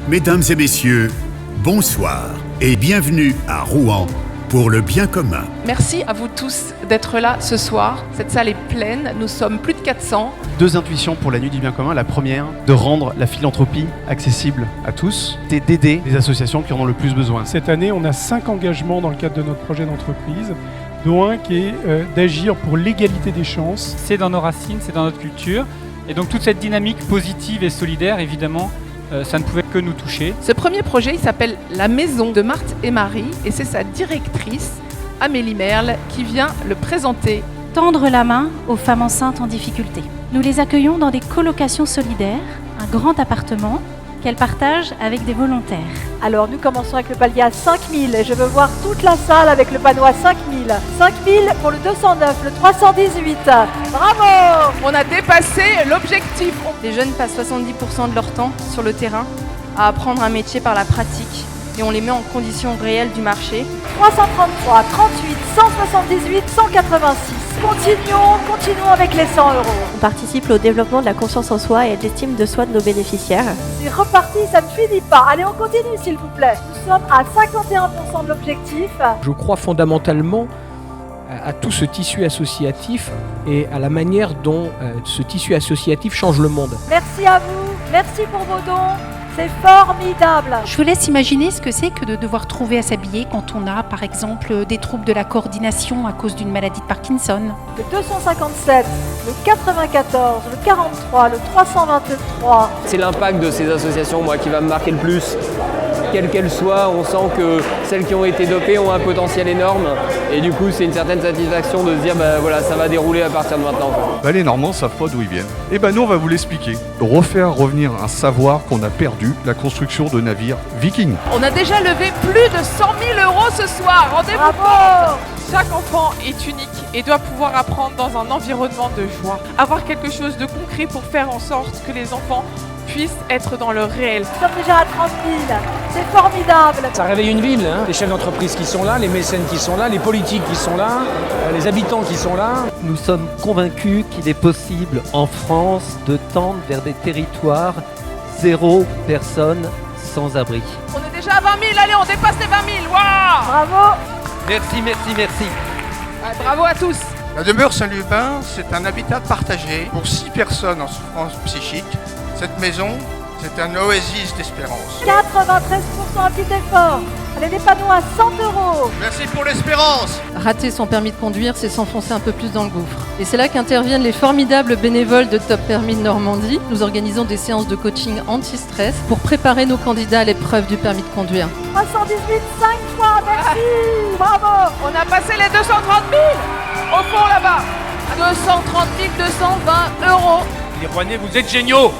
Mesdames et messieurs, bonsoir et bienvenue à Rouen pour le bien commun. Merci à vous tous d'être là ce soir. Cette salle est pleine, nous sommes plus de 400. 2 intuitions pour la nuit du bien commun. La première, de rendre la philanthropie accessible à tous et d'aider les associations qui en ont le plus besoin. Cette année, on a 5 engagements dans le cadre de notre projet d'entreprise, dont un qui est d'agir pour l'égalité des chances. C'est dans nos racines, c'est dans notre culture. Et donc toute cette dynamique positive et solidaire, évidemment, ça ne pouvait que nous toucher. Ce premier projet, il s'appelle La Maison de Marthe et Marie et c'est sa directrice, Amélie Merle, qui vient le présenter. Tendre la main aux femmes enceintes en difficulté. Nous les accueillons dans des colocations solidaires, un grand appartement qu'elles partagent avec des volontaires. Alors nous commençons avec le palier à 5000 et je veux voir toute la salle avec le panneau à 5000. 5000 pour le 209, le 318. Bravo! On a dépassé l'objectif. Les jeunes passent 70% de leur temps sur le terrain à apprendre un métier par la pratique et on les met en conditions réelles du marché. 333, 38, 178, 186. Continuons avec les 100 €. On participe au développement de la confiance en soi et de l'estime de soi de nos bénéficiaires. C'est reparti, ça ne finit pas. Allez, on continue s'il vous plaît. Nous sommes à 51% de l'objectif. Je crois fondamentalement à tout ce tissu associatif et à la manière dont ce tissu associatif change le monde. Merci à vous, merci pour vos dons. C'est formidable. Je vous laisse imaginer ce que c'est que de devoir trouver à s'habiller quand on a, par exemple, des troubles de la coordination à cause d'une maladie de Parkinson. Le 257, le 94, le 43, le 323. C'est l'impact de ces associations, moi, qui va me marquer le plus. Quelles qu'elles soient, on sent que celles qui ont été dopées ont un potentiel énorme. Et du coup, c'est une certaine satisfaction de se dire, voilà, ça va dérouler à partir de maintenant. Les Normands ne savent pas d'où ils viennent. Et nous, on va vous l'expliquer. Refaire revenir un savoir qu'on a perdu, la construction de navires vikings. On a déjà levé plus de 100 000 € ce soir. Rendez-vous compte. Chaque enfant est unique et doit pouvoir apprendre dans un environnement de joie. Avoir quelque chose de concret pour faire en sorte que les enfants puissent être dans le réel. Nous sommes déjà à 30 000, c'est formidable. Ça réveille une ville, les chefs d'entreprise qui sont là, les mécènes qui sont là, les politiques qui sont là, les habitants qui sont là. Nous sommes convaincus qu'il est possible en France de tendre vers des territoires zéro personne sans abri. On est déjà à 20 000, allez, on dépasse les 20 000, waouh! Bravo! Merci. Bravo à tous. La demeure Saint-Lubin, c'est un habitat partagé pour 6 personnes en souffrance psychique. Cette maison, c'est un oasis d'espérance. 93%, un petit effort. Allez, les panneaux à 100 €. Merci pour l'espérance. Rater son permis de conduire, c'est s'enfoncer un peu plus dans le gouffre. Et c'est là qu'interviennent les formidables bénévoles de Top Permis de Normandie. Nous organisons des séances de coaching anti-stress pour préparer nos candidats à l'épreuve du permis de conduire. 318, 5 fois, merci. Bravo. On a passé les 230 000 au fond là-bas. 230 220 €. Les Rouennais, vous êtes géniaux!